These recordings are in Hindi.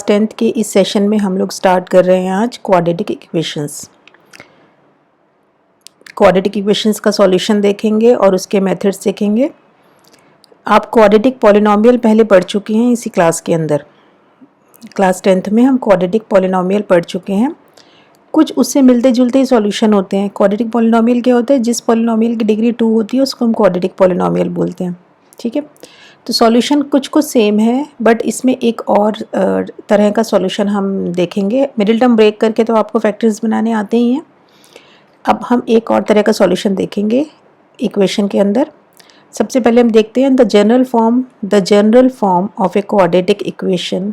10th के इस सेशन में हम लोग स्टार्ट कर रहे हैं आज क्वाड्रेटिक इक्वेशंस। क्वाड्रेटिक इक्वेशंस का सॉल्यूशन देखेंगे और उसके मेथड्स देखेंगे। आप क्वाड्रेटिक पॉलिनोमियल पहले पढ़ चुके हैं इसी क्लास के अंदर। क्लास 10th में हम क्वाड्रेटिक पॉलिनोमियल पढ़ चुके हैं। कुछ उससे मिलते जुलते ही सॉल्यूशन होते हैं। क्वाड्रेटिक पॉलिनोमियल क्या होता है? जिस पॉलिनोमियल की डिग्री 2 होती है उसको हम क्वाड्रेटिक पॉलिनोमियल बोलते हैं। ठीक है, तो सॉल्यूशन कुछ सेम है, बट इसमें एक और तरह का सॉल्यूशन हम देखेंगे। मिडिल टर्म ब्रेक करके तो आपको फैक्टर्स बनाने आते ही हैं। अब हम एक और तरह का सॉल्यूशन देखेंगे इक्वेशन के अंदर। सबसे पहले हम देखते हैं the general form of a quadratic equation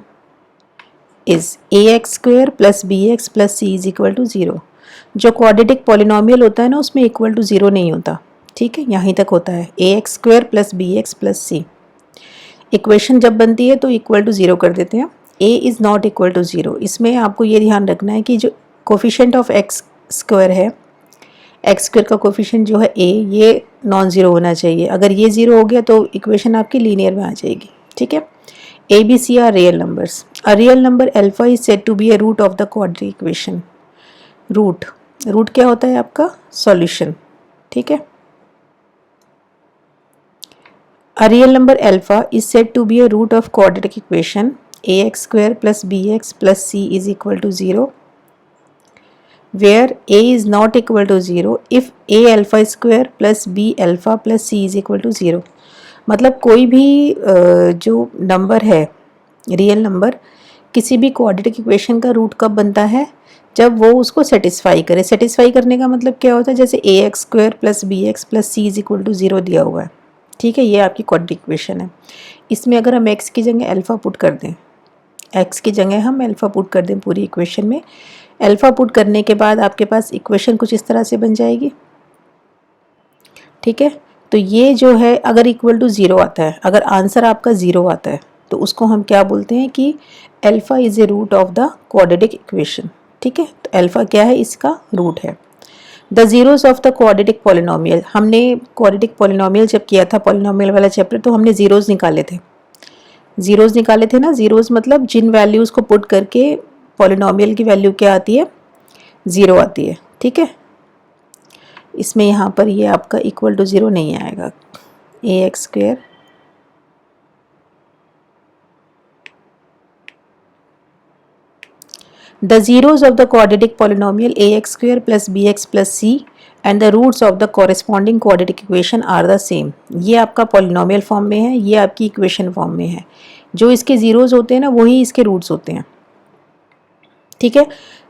is ax square plus bx plus c is equal to 0। जो क्वाड्रेटिक पॉलिनोमियल होता है ना, उसमें इक्वल टू 0 नहीं होता। ठीक है, यहाँ तक होता है ax square plus bx plus c। Equation जब बनती है तो इक्वल टू 0 कर देते हैं। a is not equal to 0। इसमें आपको ये ध्यान रखना है कि जो कोफिशिएंट ऑफ x स्क्वायर है, x स्क्वायर का कोफिशिएंट जो है a, ये नॉन ज़ीरो होना चाहिए। अगर ये 0 हो गया तो इक्वेशन आपकी लीनियर में आ जाएगी। ठीक है, a b c are real numbers. A real number alpha is said to be a root of the quadratic equation. Root क्या होता है आपका? सॉल्यूशन। ठीक है, a real number alpha is said to be a root of quadratic equation ax square plus bx plus c is equal to 0, where a is not equal to 0 if a alpha square plus b alpha plus c is equal to 0। मतलब कोई भी जो नंबर है, रियल नंबर, किसी भी क्वाड्रेटिक इक्वेशन का रूट कब बनता है? जब वो उसको सेटिस्फाई करे। सेटिस्फाई करने का मतलब क्या होता है? जैसे ax square plus bx plus c is equal to 0 दिया हुआ है। ठीक है, ये आपकी क्वाड्रेटिक इक्वेशन है। इसमें अगर हम x की जगह अल्फ़ा पुट कर दें, x की जगह हम अल्फ़ा पुट कर दें पूरी इक्वेशन में, अल्फ़ा पुट करने के बाद आपके पास इक्वेशन कुछ इस तरह से बन जाएगी। ठीक है, तो ये जो है अगर इक्वल टू 0 आता है, अगर आंसर आपका 0 आता है, तो उसको हम क्या बोलते हैं कि alpha is a root of the quadratic equation. ठीक है, तो अल्फ़ा क्या है? इसका रूट है। The zeros of the quadratic polynomial. हमने क्वाड्रेटिक पॉलिनोमियल जब किया था, पॉलिनोमियल वाला चैप्टर, तो हमने जीरोस निकाले थे। जीरोस निकाले थे ना। जीरोस मतलब जिन वैल्यूज़ को पुट करके पॉलिनोमियल की वैल्यू क्या आती है? 0 आती है। ठीक है, इसमें यहाँ पर ये आपका इक्वल टू 0 नहीं आएगा। ax square the zeros of the quadratic polynomial ax square plus bx plus c and the roots of the corresponding quadratic equation are the same। ये आपका पॉलिनोमियल फॉर्म में है, ये आपकी इक्वेशन फॉर्म में है। जो इसके ज़ीरोज़ होते हैं ना, वही इसके रूट्स होते हैं। ठीक है,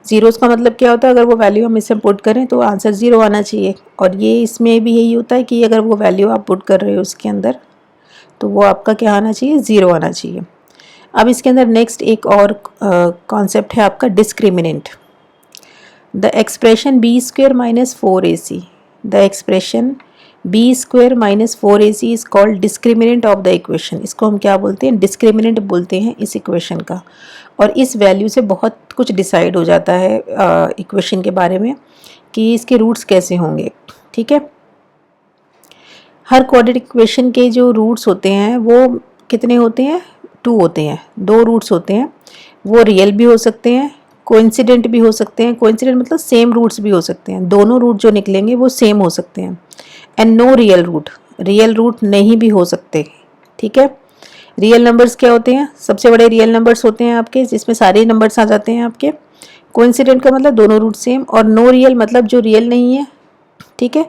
ज़ीरोज़ का मतलब क्या होता है? अगर वो वैल्यू हम इसमें पुट करें तो आंसर 0 आना चाहिए। और ये इसमें भी यही होता है कि अगर वो वैल्यू आप पुट कर रहे हो उसके अंदर, तो वो आपका क्या आना चाहिए? 0 आना चाहिए। अब इसके अंदर नेक्स्ट एक और कॉन्सेप्ट है आपका discriminant. The expression b square minus 4ac, the expression b square minus 4ac is called discriminant of the equation. इसको हम क्या बोलते हैं? डिस्क्रिमिनेंट बोलते हैं इस इक्वेशन का। और इस वैल्यू से बहुत कुछ डिसाइड हो जाता है इक्वेशन के बारे में कि इसके रूट्स कैसे होंगे। ठीक है, हर क्वाड्रेटिक इक्वेशन के जो रूट्स होते हैं वो कितने होते हैं? 2 होते हैं। 2 रूट्स होते हैं। वो रियल भी हो सकते हैं, कोइंसिडेंट भी हो सकते हैं। कोइंसिडेंट मतलब सेम रूट्स भी हो सकते हैं। दोनों रूट जो निकलेंगे वो सेम हो सकते हैं। And no real root, real root नहीं भी हो सकते। ठीक है, रियल नंबर्स क्या होते हैं? सबसे बड़े रियल नंबर्स होते हैं आपके, जिसमें सारे नंबर्स आ जाते हैं आपके। कोइंसिडेंट का मतलब दोनों रूट सेम, और नो रियल मतलब जो रियल नहीं है। ठीक है,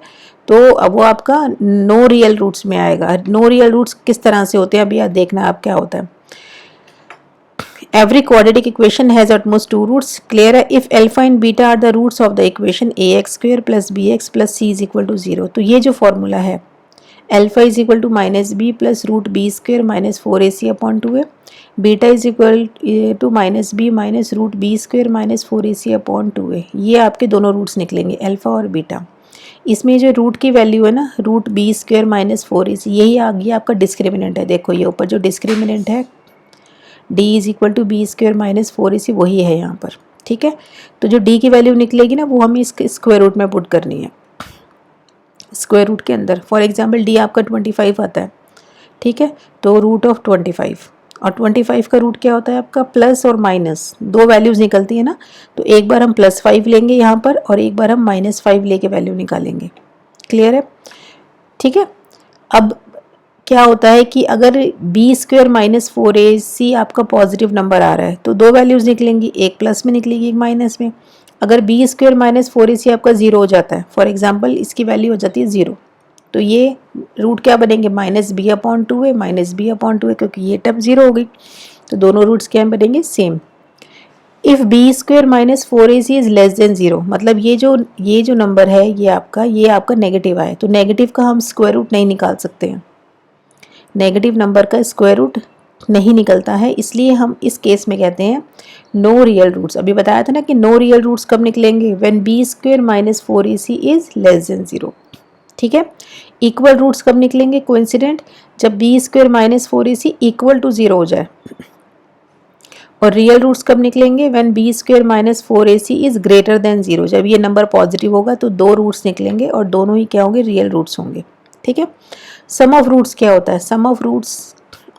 तो अब वो आपका नो रियल रूट्स में आएगा। नो रियल रूट्स किस तरह से होते हैं अभी आप देखना आप क्या होता है। Every quadratic equation has at most 2 roots. Clear है? If alpha and beta are the roots of the equation ax square plus bx plus c is equal to 0। तो ये जो फॉर्मूला है, alpha is equal to minus b plus root b square minus 4ac upon 2a, beta is equal to minus b minus root b square minus 4ac upon 2a। ये आपके दोनों रूट्स निकलेंगे, अल्फा और बीटा। इसमें जो रूट की वैल्यू है ना, root B square minus 4ac, यही आ गया आपका डिस्क्रिमिनेंट है। देखो ये ऊपर जो डिस्क्रिमिनेंट है d is equal to b square minus 4ac, वही है यहाँ पर। ठीक है, तो जो d की वैल्यू निकलेगी ना, वो हमें इसके स्क्वायर रूट में पुट करनी है, स्क्वायर रूट के अंदर। फॉर एग्जांपल d आपका 25 आता है। ठीक है, तो रूट ऑफ 25, और 25 का रूट क्या होता है आपका प्लस और माइनस, दो वैल्यूज़ निकलती है ना, तो एक बार हम +5 लेंगे यहाँ पर और एक बार हम -5 लेके वैल्यू निकालेंगे। क्लियर है? ठीक है। अब क्या होता है कि अगर b² - 4ac आपका पॉजिटिव नंबर आ रहा है तो दो वैल्यूज़ निकलेंगी, एक प्लस में निकलेगी एक माइनस में। अगर b² - 4ac आपका 0 हो जाता है, फॉर एग्जांपल इसकी वैल्यू हो जाती है 0, तो ये रूट क्या बनेंगे, -b/2 है, -b/2 है, क्योंकि ये टर्म 0 हो गई, तो दोनों रूट्स क्या बनेंगे, same. If b² - 4ac is less than 0, मतलब ये जो नंबर है ये आपका नेगेटिव आए, तो नेगेटिव का हम स्क्वायर रूट नहीं निकाल सकते हैं, नेगेटिव नंबर का स्क्वायर रूट नहीं निकलता है, इसलिए हम इस केस में कहते हैं नो रियल रूट्स। अभी बताया था ना कि नो रियल रूट्स कब निकलेंगे, when b² - 4ac is less than 0। ठीक है। इक्वल रूट्स कब निकलेंगे, कोइंसिडेंट, जब b² - 4ac इक्वल टू 0 हो जाए। और रियल रूट्स कब निकलेंगे, when b² - 4ac is greater than 0, जब ये नंबर पॉजिटिव होगा तो दो रूट्स निकलेंगे और दोनों ही क्या होंगे, रियल रूट्स होंगे। ठीक है। सम ऑफ रूट्स क्या होता है, sum of roots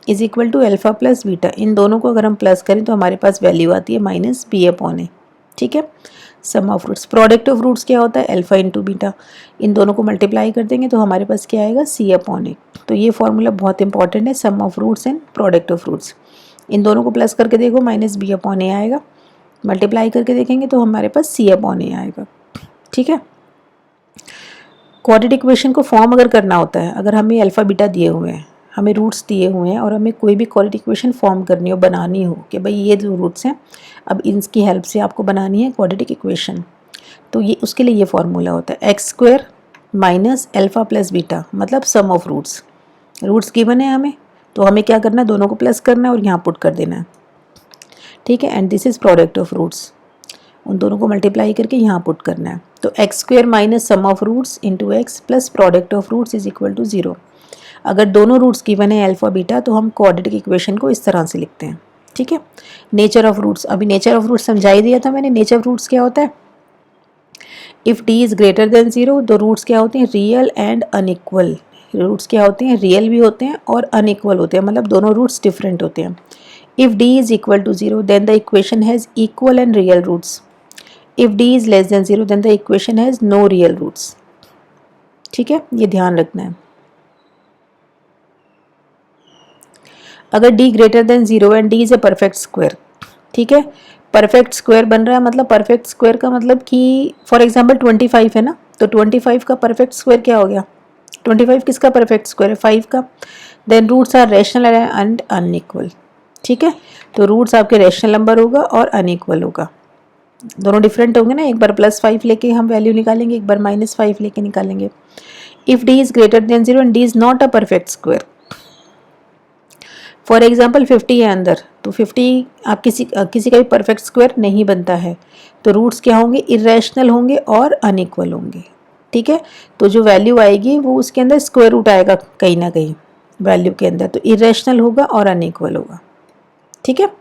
is equal to alpha plus beta, इन दोनों को अगर हम प्लस करें तो हमारे पास वैल्यू आती है -b/a। ठीक है। Sum of roots, product of roots क्या होता है, अल्फा इंटू बीटा, इन दोनों को मल्टीप्लाई कर देंगे तो हमारे पास क्या आएगा, c/a। तो ये फॉर्मूला बहुत इंपॉर्टेंट है, sum of roots and product of roots. इन दोनों को प्लस करके देखो -b/a आएगा, मल्टीप्लाई करके देखेंगे तो हमारे पास c/a आएगा। ठीक है। क्वाड्रेटिक इक्वेशन को फॉर्म अगर करना होता है, अगर हमें अल्फा बीटा दिए हुए हैं, हमें रूट्स दिए हुए हैं और हमें कोई भी क्वाड्रेटिक इक्वेशन फॉर्म करनी हो, बनानी हो कि भाई ये जो रूट्स हैं अब इनकी हेल्प से आपको बनानी है क्वाड्रेटिक इक्वेशन, तो ये उसके लिए ये फॉर्मूला होता है x² - अल्फा प्लस बीटा, मतलब सम ऑफ रूट्स। रूट्स गिवन है हमें, तो हमें क्या करना है, दोनों को प्लस करना है और यहाँ पुट कर देना है। ठीक है। And this is product of roots, उन दोनों को मल्टीप्लाई करके यहाँ पुट करना है, तो x² - sum of roots into x plus product of roots is equal to 0। अगर दोनों रूट्स गिवन है अल्फा बीटा तो हम क्वाड्रेटिक इक्वेशन को इस तरह से लिखते हैं। ठीक है। नेचर ऑफ रूट्स, अभी नेचर ऑफ रूट्स समझा ही दिया था मैंने। नेचर ऑफ रूट्स क्या होता है, if d is greater than 0 तो रूट्स क्या होते हैं, रियल एंड अनइक्वल। रूट्स क्या होते हैं, रियल भी होते हैं और अनइक्वल होते हैं, मतलब दोनों रूट्स डिफरेंट होते हैं। If d is equal to 0 then the equation has equal and real roots. If d is less than 0 then the equation has no real roots. ठीक है, ये ध्यान रखना है। अगर d greater than 0 and d is a perfect square, ठीक है, परफेक्ट स्क्वायर बन रहा है, मतलब परफेक्ट स्क्वायर का मतलब कि फॉर एग्जांपल 25 है ना, तो 25 का परफेक्ट स्क्वायर क्या हो गया, 25 किसका परफेक्ट स्क्वायर है, 5 का। Then roots are rational and unequal. ठीक है, तो रूट्स आपके रैशनल नंबर होगा और अनइक्वल होगा, दोनों डिफरेंट होंगे ना, एक बार +5 लेके हम वैल्यू निकालेंगे, एक बार -5 लेके निकालेंगे। If d is greater than 0 and d is not a perfect square, for example 50 है अंदर, तो 50 आप किसी का भी परफेक्ट स्क्वायर नहीं बनता है, तो रूट्स क्या होंगे, इरेशनल होंगे और अनइक्वल होंगे। ठीक है, तो जो वैल्यू आएगी वो उसके अंदर स्क्वायर रूट आएगा कहीं ना कहीं वैल्यू के अंदर, तो इरेशनल होगा और अनइक्वल होगा। ठीक है,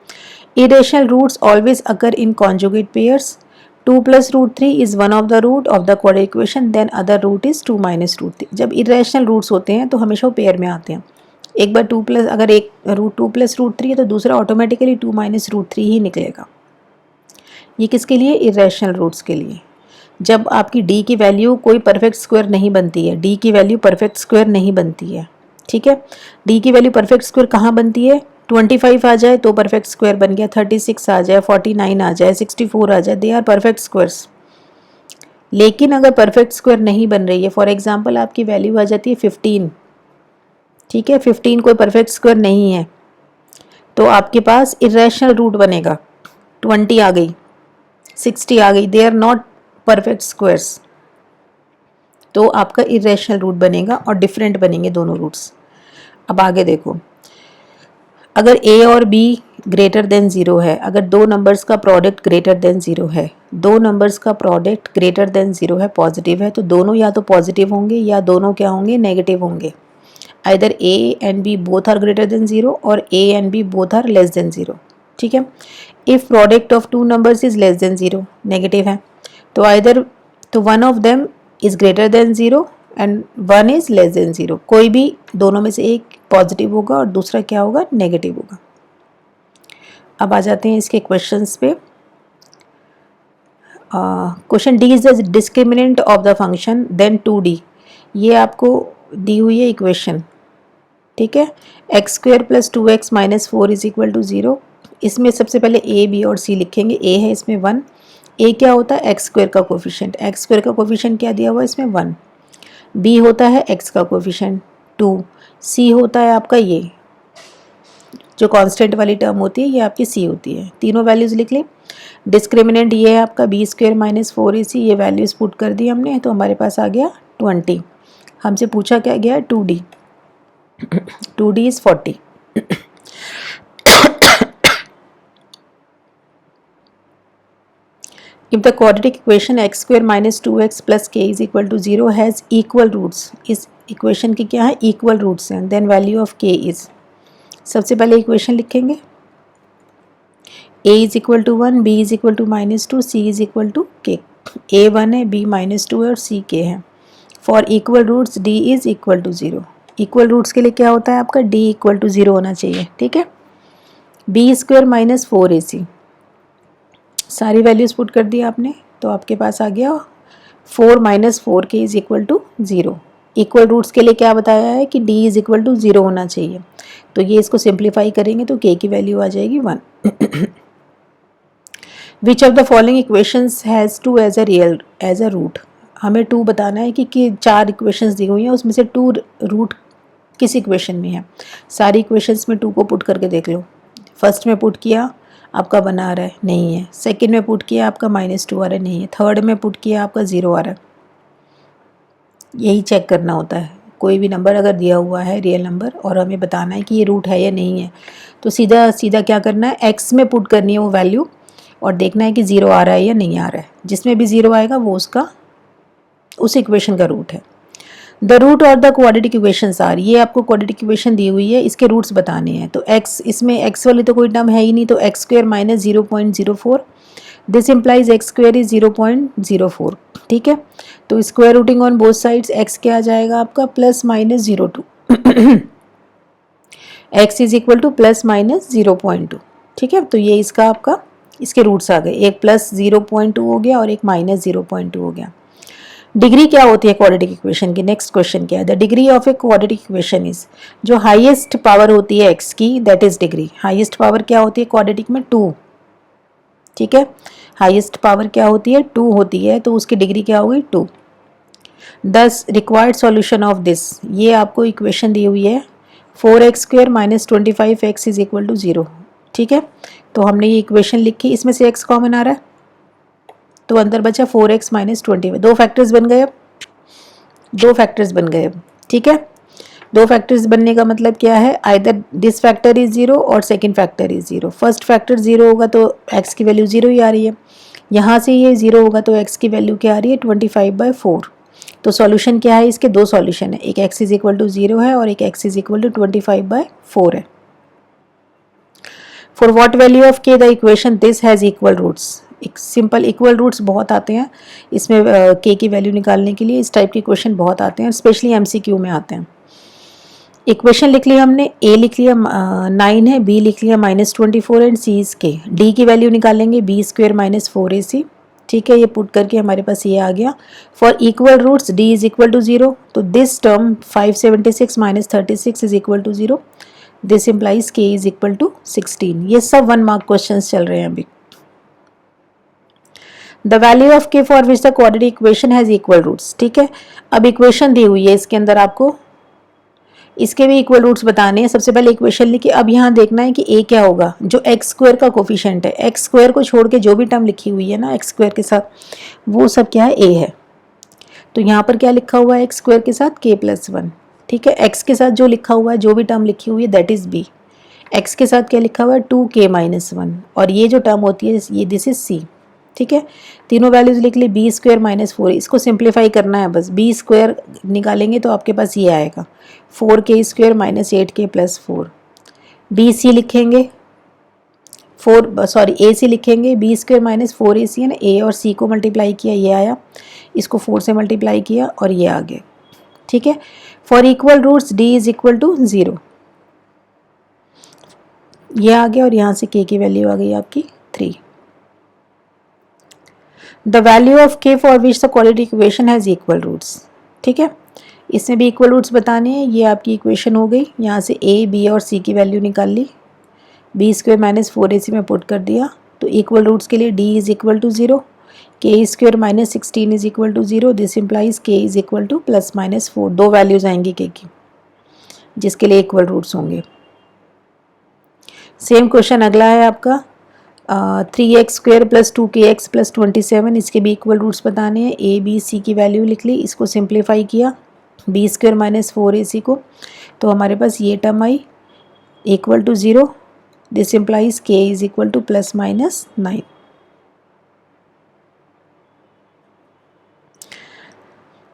irrational roots always occur in conjugate pairs. 2 + √3 is one of the root of the quadratic equation, then other root is 2 - √3। जब इरेशनल रूट्स होते हैं तो हमेशा वो पेयर में आते हैं, एक बार 2 अगर एक रूट 2 + √3 है तो दूसरा ऑटोमेटिकली 2 - √3 ही निकलेगा। ये किसके लिए, इरेशनल रूट्स के लिए। जब आपकी d की वैल्यू कोई परफेक्ट स्क्वायर नहीं बनती है, d की वैल्यू परफेक्ट स्क्वायर नहीं बनती है। ठीक है, d की वैल्यू परफेक्ट स्क्वायर कहाँ बनती है, 25 आ जाए तो परफेक्ट स्क्वायर बन गया, 36 आ जाए, 49 आ जाए, 64 आ जाए, दे आर परफेक्ट स्क्वायर्स। लेकिन अगर परफेक्ट स्क्वायर नहीं बन रही है, फॉर एग्जाम्पल आपकी वैल्यू आ जाती है 15, ठीक है, 15 कोई परफेक्ट स्क्वायर नहीं है, तो आपके पास इरेशनल रूट बनेगा, 20 आ गई, 60 आ गई, they are not perfect squares, तो आपका इरेशनल रूट बनेगा और डिफरेंट बनेंगे दोनों रूट्स। अब आगे देखो, अगर a और b ग्रेटर देन 0 है, अगर दो नंबर्स का प्रोडक्ट ग्रेटर देन 0 है, दो नंबर्स का प्रोडक्ट ग्रेटर देन 0 है, पॉजिटिव है, तो दोनों या तो पॉजिटिव होंगे या दोनों क्या होंगे, नेगेटिव होंगे। Either a and b both are greater than 0 और a and b both are less than 0। ठीक है, if product of two numbers is less than 0, negative है, तो आइदर तो one of them is greater than 0 and one is less than 0, कोई भी दोनों में से एक पॉजिटिव होगा और दूसरा क्या होगा, नेगेटिव होगा। अब आ जाते हैं इसके क्वेश्चंस पे। Question D is the discriminant of the function then 2d। ये आपको दी हुई है इक्वेशन, ठीक है। X square plus 2x minus 4 is equal to 0। इसमें सबसे पहले ए बी और सी लिखेंगे। ए है इसमें 1। ए क्या होता है? एक्स स्क्वेयर का कोफिशिएंट। एक्स स्क्वेयर का कोफिशिएंट क्या दिया हुआ है इसमें? 1। बी होता है एक्स का कोफिशिएंट 2। सी होता है आपका ये जो कांस्टेंट वाली टर्म होती है, ये आपकी सी होती है। तीनों वैल्यूज लिख लें। डिस्क्रिमिनेंट ये है आपका बी स्क्वेयर माइनस 4ac। ये वैल्यूज पुट कर दी हमने, तो हमारे पास आ गया 20। हमसे पूछा क्या गया? 2d। 2d is 40। If the quadratic equation x square minus 2x plus k is equal to 0 has equal roots, इस इक्वेशन की क्या है? इक्वल रूट्स हैं। Then value of k is, सबसे पहले इक्वेशन लिखेंगे। a is equal to 1, b is equal to minus 2, c is equal to k। a 1 है, b माइनस 2 है और c k है। For equal roots d is equal to 0। Equal roots के लिए क्या होता है आपका? d इक्वल टू 0 होना चाहिए, ठीक है। b स्क्वायर माइनस 4ac, सारी वैल्यूज पुट कर दिया आपने, तो आपके पास आ गया 4 minus 4k is equal to 0। Equal roots के लिए क्या बताया है कि d इज इक्वल टू 0 होना चाहिए, तो ये इसको सिंप्लीफाई करेंगे तो k की वैल्यू आ जाएगी 1। Which of the following equations has 2 as a root. हमें 2 बताना है कि 4 इक्वेशंस दी हुई हैं, उसमें से 2 रूट किस इक्वेशन में है। सारी इक्वेशंस में 2 को पुट करके देख लो। फर्स्ट में पुट किया आपका 1 आ रहा है, नहीं है। सेकंड में पुट किया आपका -2 आ रहा है, नहीं है। थर्ड में पुट किया आपका 0 आ रहा है। यही चेक करना होता है। कोई भी नंबर अगर दिया हुआ है रियल नंबर और हमें बताना है कि ये रूट है या नहीं है, तो सीधा सीधा क्या करना है? x में पुट करनी है वो वैल्यू और देखना है कि 0 आ रहा है या नहीं आ रहा है। जिसमें भी 0 आएगा वो उसका उस इक्वेशन का रूट है। द रूट और द क्वाड्रेटिक इक्वेशंस आर, ये आपको क्वाड्रेटिक इक्वेशन दी हुई है, इसके रूट्स बताने हैं। तो x, इसमें x वाली तो कोई टर्म है ही नहीं, तो x square minus 0.04, this implies x square is 0.04, ठीक है। तो square routing on both sides x क्या आ जाएगा आपका? Plus minus 0.2। x is equal to plus minus 0.2, ठीक है। तो ये इसका आपका इसके रूट्स आ गए। एक प्लस 0.2 हो गया और एक माइनस 0.2 हो गया। डिग्री क्या होती है क्वाड्रेटिक इक्वेशन की? नेक्स्ट क्वेश्चन क्या है? The degree of a quadratic equation is, जो हाईएस्ट पावर होती है x की, that is degree. Highest power क्या होती है क्वाड्रेटिक में? 2, ठीक है। हाईएस्ट पावर क्या होती है? 2 होती है, तो उसकी डिग्री क्या होगी? 2। दस रिक्वायर्ड सॉल्यूशन ऑफ दिस, ये आपको इक्वेशन दी हुई है 4x square minus 25x is equal to 0, ठीक है। तो हमने ये इक्वेशन लिखी, इसमें से x कॉमन आ रहा है, तो अंदर बचा 4x माइनस 20। दो फैक्टर्स बन गए अब, दो फैक्टर्स बन गए अब, ठीक है। दो फैक्टर्स बनने का मतलब क्या है? आइदर दिस फैक्टर इज 0 और second factor is 0। First factor 0 होगा तो x की वैल्यू 0 ही आ रही है। यहाँ से ये 0 होगा तो x की वैल्यू क्या आ रही है? 25/4। तो सॉल्यूशन क्या है? इसके दो सॉल्यूशन है, एक x इज इक्वल टू 0 है और एक x इज इक्वल टू 25/4 है। For what value of k the equation this has equal roots. एक सिंपल इक्वल रूट्स बहुत आते हैं इसमें k की वैल्यू निकालने के लिए। इस टाइप के क्वेश्चन बहुत आते हैं, स्पेशली MCQ में आते हैं। इक्वेशन लिख लिया हमने, a लिख लिया 9 है, b लिख लिया -24 and c is k। d की वैल्यू निकालेंगे, b स्क्वेयर माइनस 4ac, ठीक है। ये पुट करके हमारे पास ये आ गया। For equal roots d is equal to 0, तो this term 576 minus 36 is equal to 0, this implies k is equal to 16। ये सब 1 मार्क क्वेश्चन चल रहे हैं अभी। The value of k for which the quadratic equation has equal roots, ठीक है। अब इक्वेशन दी हुई है, इसके अंदर आपको इसके भी इक्वल रूट्स बताने हैं। सबसे पहले इक्वेशन लिखिए। अब यहाँ देखना है कि a क्या होगा, जो एक्स स्क्वायर का कोफिशिएंट है। एक्स स्क्वायर को छोड़ के जो भी टर्म लिखी हुई है ना एक्स स्क्वायर के साथ, वो सब क्या है? a है। तो यहाँ पर क्या लिखा हुआ है एक्स स्क्वायर के साथ? k+1, ठीक है। x के साथ जो लिखा हुआ है, जो भी टर्म लिखी हुई है, दैट इज b। x के साथ क्या लिखा हुआ है? 2k-1, और ये जो टर्म होती है ये दिस इज c, ठीक है। तीनों वैल्यूज लिख ली। b स्क्वायर माइनस 4, इसको सिंप्लीफाई करना है बस। b स्क्वायर निकालेंगे तो आपके पास ये आएगा 4k square minus 8k+4। B C लिखेंगे, ए सी लिखेंगे। b स्क्वायर माइनस 4ac है ना, a और c को मल्टीप्लाई किया, ये आया। इसको 4 से मल्टीप्लाई किया और ये आ गया, ठीक है। For equal roots d is equal to 0, ये आ गया और यहाँ से k की वैल्यू आ गई आपकी 3। The value of k for which the quadratic equation has equal roots. ठीक है, इसमें भी इक्वल रूट्स बताने हैं। ये आपकी इक्वेशन हो गई। यहाँ से a b और c की वैल्यू निकाल ली, b स्क्वायर माइनस 4ac में पुट कर दिया। तो इक्वल रूट्स के लिए d is equal to 0, k square minus 16 is equal to 0, this implies k is equal to plus minus 4। दो वैल्यूज आएंगी k की जिसके लिए इक्वल रूट्स होंगे। सेम क्वेश्चन अगला है आपका 3x square plus 2kx plus 27। इसके भी इक्वल रूट्स बताने हैं। a b c की वैल्यू लिख ली, इसको सिंप्लीफाई किया b स्क्वायर माइनस 4ac को, तो हमारे पास ये term I equal to 0, this implies k is equal to plus minus 9।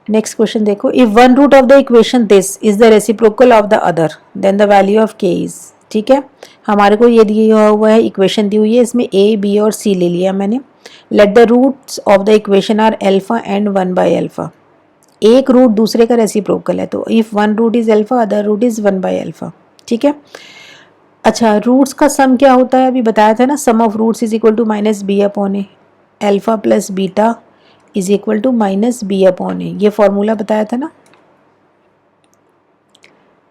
Next question देखो, if one root of the equation this is the reciprocal of the other then the value of k is. ठीक है, हमारे को ये दिया हुआ है, इक्वेशन दी हुई है, इसमें a b और c ले लिया मैंने। Let the roots of the equation are alpha and 1 by alpha. एक रूट दूसरे का रेसिप्रोकल है, तो if one root is alpha other root is 1 by alpha. ठीक है, अच्छा रूट्स का सम क्या होता है, अभी बताया था ना, sum of roots is equal to minus B upon A, alpha plus beta is equal to minus B upon A. ये फॉर्मूला बताया था ना,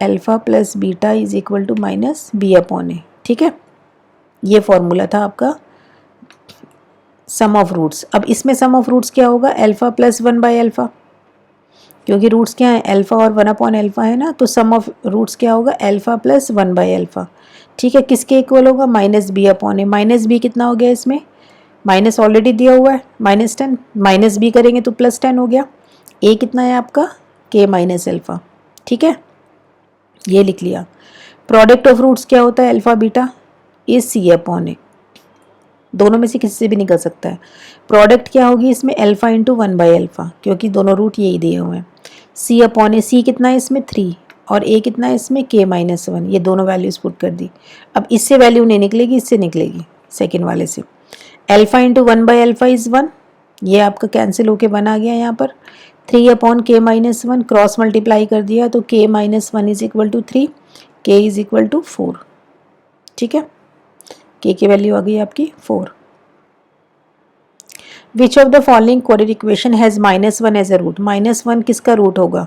alpha plus beta is equal to minus B upon A. ठीक है, ये फॉर्मूला था आपका सम ऑफ रूट्स। अब इसमें सम ऑफ रूट्स क्या होगा, अल्फा प्लस 1 बाय अल्फा, क्योंकि रूट्स क्या है अल्फा और 1 अपॉन अल्फा है ना, तो सम ऑफ रूट्स क्या होगा अल्फा प्लस 1 बाय अल्फा। ठीक है, किसके इक्वल होगा, माइनस बी अपॉन ए। माइनस बी कितना हो गया, इसमें माइनस ऑलरेडी दिया हुआ है माइनस 10, माइनस बी करेंगे तो प्लस 10 हो गया। ए कितना है आपका के माइनस अल्फा। ठीक है, ये लिख लिया। प्रोडक्ट ऑफ रूट्स क्या होता है, alpha beta is C upon A. दोनों में से किसी से भी निकल सकता है। प्रोडक्ट क्या होगी इसमें, अल्फा इंटू 1 बाई अल्फा, क्योंकि दोनों रूट यही दिए हुए हैं। सी अपॉन ए, सी कितना है इसमें 3 और ए कितना है इसमें के माइनस 1। ये दोनों वैल्यूज पुट कर दी। अब इससे वैल्यू नहीं निकलेगी, इससे निकलेगी सेकेंड वाले से। Alpha into 1 by alpha is 1, ये आपका कैंसिल होके 1 आ गया यहाँ पर। 3 अपॉन के माइनस 1 क्रॉस मल्टीप्लाई कर दिया तो के माइनस 1 इज इक्वल टू 3, के इज इक्वल टू 4। ठीक है, के की वैल्यू आ गई आपकी 4। Which of the following quadratic equation has -1 as a root. -1 किसका रूट होगा,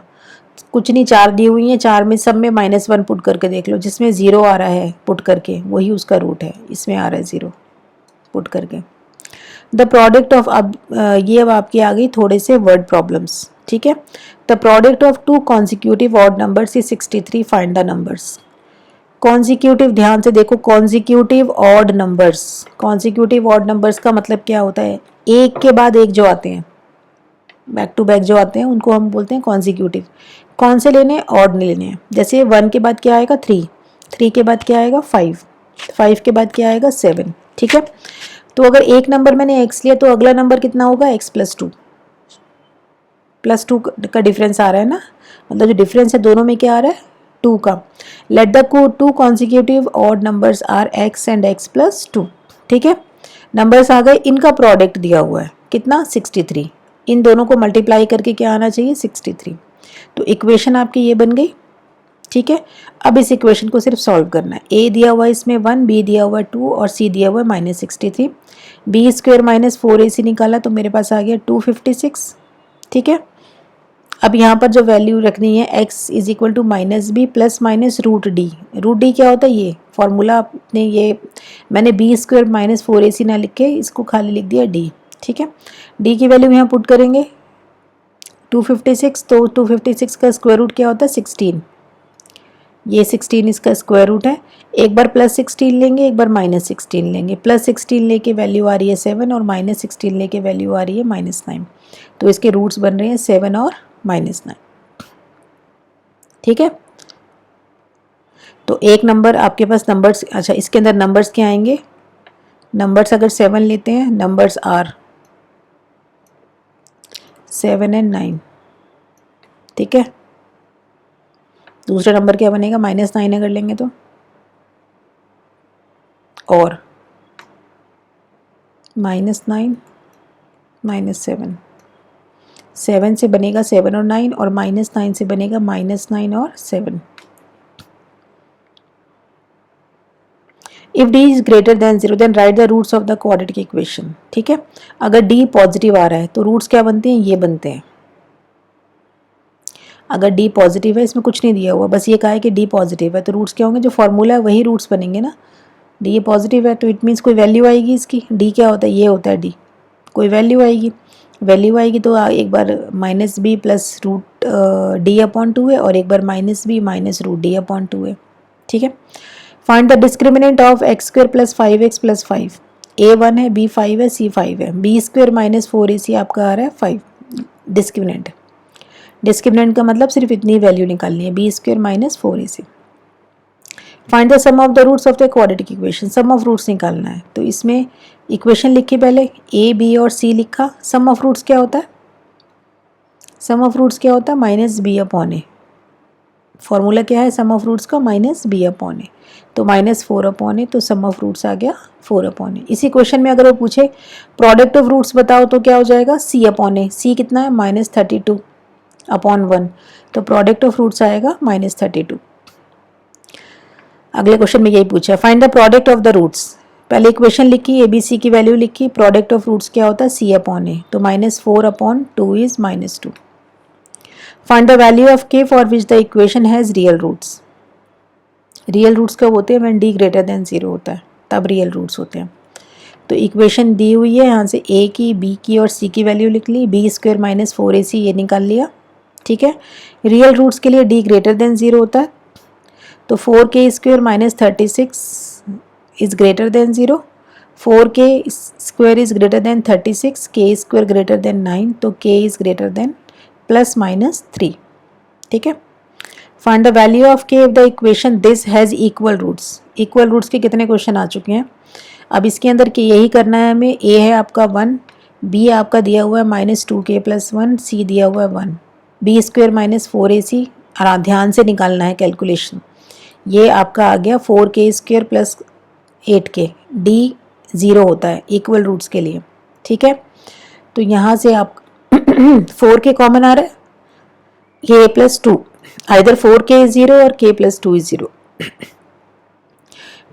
कुछ नहीं, 4 दी हुई है, 4 में सब में -1 पुट करके देख लो, जिसमें 0 आ रहा है पुट करके वही उसका रूट है। इसमें आ रहा है 0 पुट करके। द प्रोडक्ट ऑफ, अब ये अब आपकी आ गई थोड़े से वर्ड प्रॉब्लम्स। ठीक है, the product of 2 consecutive odd numbers is 63, find the numbers. Consecutive, ध्यान से देखो, consecutive odd numbers. Consecutive odd numbers का मतलब क्या होता है, एक के बाद एक जो आते हैं, बैक टू बैक जो आते हैं उनको हम बोलते हैं कॉन्जिक्यूटिव। कौन से लेने हैं, ऑड नहीं लेने हैं। जैसे 1 के बाद क्या आएगा 3, 3 के बाद क्या आएगा 5, 5 के बाद क्या आएगा 7। ठीक है, तो अगर एक नंबर मैंने x लिया तो अगला नंबर कितना होगा x प्लस 2, प्लस 2 का डिफरेंस आ रहा है ना, मतलब जो डिफरेंस है दोनों में क्या आ रहा है 2 का। Let the 2 consecutive odd numbers are x and x plus 2। ठीक है, नंबर्स आ गए, इनका प्रोडक्ट दिया हुआ है कितना 63, इन दोनों को मल्टीप्लाई करके क्या आना चाहिए 63। तो इक्वेशन आपकी ये बन गई। ठीक है, अब इस इक्वेशन को सिर्फ सॉल्व करना है। a दिया हुआ है इसमें 1, b दिया हुआ है 2 और c दिया हुआ है -63। b स्क्वायर माइनस 4ac निकाला तो मेरे पास आ गया 256। ठीक है, अब यहाँ पर जो वैल्यू रखनी है x is equal to minus B plus minus root D. Root D क्या होता है, ये फॉर्मूला आपने, ये मैंने बी स्क्वायर माइनस 4ac ना लिख के इसको खाली लिख दिया d। ठीक है, d की वैल्यू यहाँ पुट करेंगे 256, तो 256 का स्क्वायर रूट क्या होता है 16, ये 16 इसका स्क्वायर रूट है। एक बार प्लस 16 लेंगे, एक बार माइनस 16 लेंगे। प्लस 16 लेके वैल्यू आ रही है 7 और माइनस 16 लेके वैल्यू आ रही है -9, तो इसके रूट्स बन रहे हैं 7 और -9। ठीक है, तो एक नंबर आपके पास नंबर्स, अच्छा इसके अंदर नंबर्स क्या आएंगे, नंबर्स अगर 7 लेते हैं, नंबर्स आर 7 एंड 9। ठीक है, दूसरा नंबर क्या बनेगा -9 अगर लेंगे तो, और -9 -7, 7 से बनेगा 7 और 9 और -9 से बनेगा -9 और 7। If D is greater than 0 then right the roots of the quadratic equation. ठीक है, अगर डी पॉजिटिव आ रहा है तो रूट्स क्या बनते हैं, ये बनते हैं। अगर डी पॉजिटिव है, इसमें कुछ नहीं दिया हुआ, बस ये कहा है कि डी पॉजिटिव है, तो रूट्स क्या होंगे, जो फॉर्मूला है वही रूट्स बनेंगे ना। डी ये पॉजिटिव है तो इट मीन्स कोई वैल्यू आएगी इसकी। डी क्या होता है, ये होता है डी, कोई वैल्यू आएगी। वैल्यू आएगी तो एक बार minus B plus root D upon 2 है, और एक बार minus B minus root D upon 2 है। ठीक है, find the discriminant of x square plus 5x plus 5। A 1 है, बी 5 है, सी 5 है। बी स्क्वायर माइनस 4ac आपका आ रहा है 5 डिस्क्रिमिनेंट। डिस्क्रिमिनेंट का मतलब सिर्फ इतनी वैल्यू निकालनी है, B square minus 4ac। Find the sum of the roots of the quadratic equation, sum of roots निकालना है। तो इसमें इक्वेशन लिखी पहले, ए बी और सी लिखा। सम ऑफ रूट्स क्या होता है, सम ऑफ रूट्स क्या होता है, माइनस बी अपॉन ए। फॉर्मूला क्या है सम ऑफ रूट्स का, माइनस बी अपॉन ए, तो माइनस 4 अपॉन ए, तो सम ऑफ रूट्स आ गया 4 अपॉन ए। इसी क्वेश्चन में अगर वो पूछे प्रोडक्ट ऑफ रूट्स बताओ तो क्या हो जाएगा, सी अपॉन ए। सी कितना है, माइनस 32 अपॉन 1, तो प्रोडक्ट ऑफ रूट्स आएगा माइनस 32। अगले क्वेश्चन में यही पूछा है, find the product of the roots. पहले इक्वेशन लिखी, ए बी सी की वैल्यू लिखी, प्रोडक्ट ऑफ रूट्स क्या होता है, सी अपॉन ए, तो minus 4 upon 2 is minus 2। Find the value of K for which the equation has real roots. Real roots कब होते हैं, व्हेन डी ग्रेटर देन 0 होता है, तब रियल रूट्स होते हैं। तो इक्वेशन दी हुई है, यहाँ से ए की, बी की और सी की वैल्यू लिख ली, बी स्क्वायर माइनस 4ac ये निकाल लिया। ठीक है, रियल रूट्स के लिए डी ग्रेटर देन 0 होता है, तो 4k square minus 36 is greater than 0, 4k square is greater than 36, k square greater than 9, तो k is greater than plus minus 3। ठीक है, find the value of k if the equation this has equal roots. Equal roots के कितने क्वेश्चन आ चुके हैं, अब इसके अंदर के यही करना है हमें। a है आपका 1, b आपका दिया हुआ है माइनस 2k प्लस 1, c दिया हुआ है 1, बी स्क्वायर माइनस 4ac, और ध्यान से निकालना है कैलकुलेशन। ये आपका आ गया 4k square plus 8k, D 0 होता है इक्वल रूट्स के लिए। ठीक है, तो यहाँ से आप 4k कॉमन आ रहा है, ये a plus 2, either 4k is 0 और k plus 2 is 0।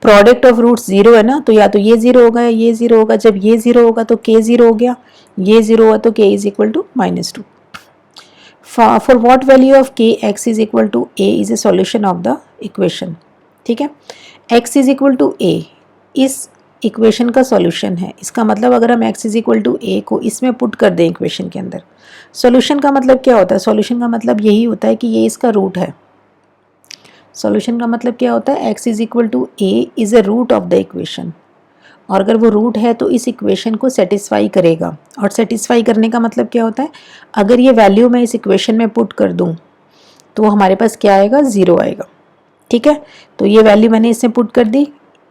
Product of roots 0 है ना, तो या तो ये 0 होगा या ये 0 होगा। जब ये 0 होगा तो k 0 हो गया, ये 0 हुआ तो k is equal to minus 2। For what value of k x is equal to a is a solution of the equation. ठीक है, x is equal to a इस इक्वेशन का सॉल्यूशन है। इसका मतलब अगर हम x is equal to a को इसमें पुट कर दें इक्वेशन के अंदर, सॉल्यूशन का मतलब क्या होता है, सॉल्यूशन का मतलब यही होता है कि ये इसका रूट है। सॉल्यूशन का मतलब क्या होता है, x is equal to a is a root of the equation, और अगर वो रूट है तो इस इक्वेशन को सेटिस्फाई करेगा। और सेटिस्फाई करने का मतलब क्या होता है, अगर ये वैल्यू मैं इस इक्वेशन में पुट कर दूं तो हमारे पास क्या आएगा, 0 आएगा। ठीक है, तो ये वैल्यू मैंने इसमें पुट कर दी,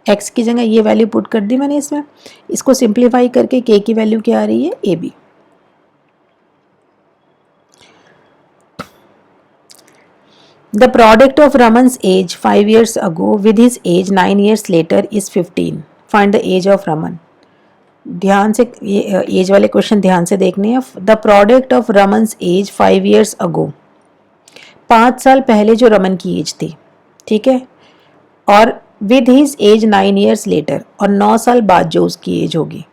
x की जगह ये वैल्यू पुट कर दी मैंने इसमें। इसको सिंप्लीफाई करके k की वैल्यू क्या आ रही है, ab। The product of Raman's age 5 years ago with his age 9 years later is 15. Find the age of Raman. ध्यान से ये एज वाले क्वेश्चन ध्यान से देखने हैं। The product of Raman's age 5 years ago, 5 साल पहले जो रमन की एज थी, ठीक है, और with his age 9 years later, और 9 साल बाद जो उसकी एज होगी,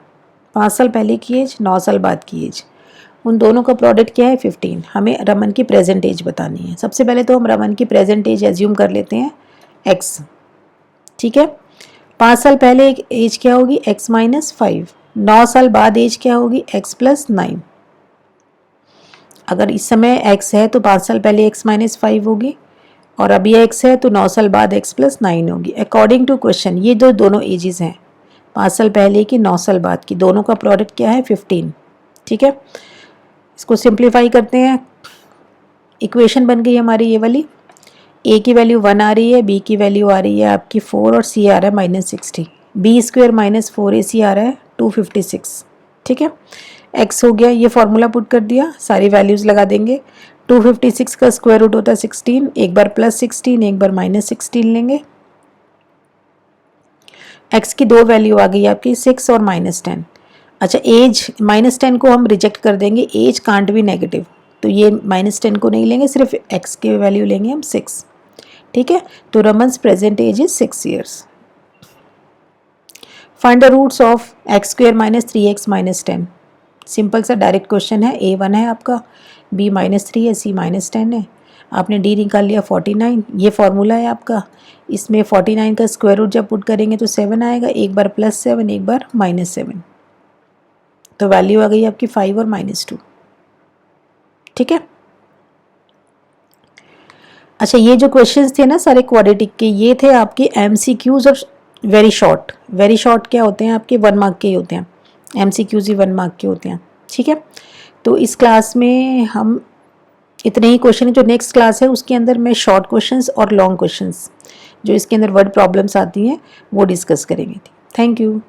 5 साल पहले की एज, 9 साल बाद की एज, उन दोनों का प्रोडक्ट क्या है, 15। हमें रमन की प्रेजेंट एज बतानी है। सबसे पहले तो हम रमन की प्रेजेंट एज एज्यूम कर लेते हैं x। ठीक है, 5 साल पहले एज क्या होगी, x माइनस 5, 9 साल बाद एज क्या होगी, x प्लस 9। अगर इस समय x है तो 5 साल पहले x माइनस 5 होगी, और अभी x है तो 9 साल बाद x प्लस 9 होगी। अकॉर्डिंग टू क्वेश्चन ये जो दोनों एजेस हैं, 5 साल पहले की, 9 साल बाद की, दोनों का प्रोडक्ट क्या है, 15। ठीक है, इसको सिंप्लीफाई करते हैं। इक्वेशन बन गई हमारी ये वाली, a की वैल्यू 1 आ रही है, b की वैल्यू आ रही है आपकी 4, और c आ रहा है minus 60, b square minus 4ac आ रहा है 256। ठीक है, x हो गया, ये फॉर्मूला पुट कर दिया, सारी वैल्यूज़ लगा देंगे। 256 का स्क्वायर रूट होता है 16, एक बार प्लस 16 एक बार माइनस 16 लेंगे। x की दो वैल्यू आ गई आपकी 6 और माइनस 10। अच्छा, एज माइनस 10 को हम रिजेक्ट कर देंगे, एज कांट बी नेगेटिव, तो ये माइनस 10 को नहीं लेंगे, सिर्फ x की वैल्यू लेंगे हम 6। ठीक है, तो Raman's present age is 6 years। Find the roots of X square minus 3x minus 10। Simple सा डायरेक्ट क्वेश्चन है। A1 है आपका, B माइनस 3 है, C माइनस 10 है। आपने D निकाल लिया 49। ये फॉर्मूला है आपका। इसमें 49 का स्क्वायर रूट जब पुट करेंगे तो 7 आएगा, एक बार +7 एक बार -7, तो वैल्यू आ गई आपकी 5 और -2। ठीक है। अच्छा, ये जो क्वेश्चंस थे ना सारे क्वाड्रेटिक के, ये थे आपके MCQs और वेरी शॉर्ट। वेरी शॉर्ट क्या होते हैं आपके 1 मार्क के ही होते हैं, MCQs ही 1 मार्क के होते हैं। ठीक है। तो इस क्लास में हम इतने ही क्वेश्चन, जो नेक्स्ट क्लास है उसके अंदर मैं शॉर्ट क्वेश्चंस और लॉन्ग क्वेश्चंस जो इसके अंदर वर्ड प्रॉब्लम्स आती हैं वो डिस्कस करेंगे। Thank you.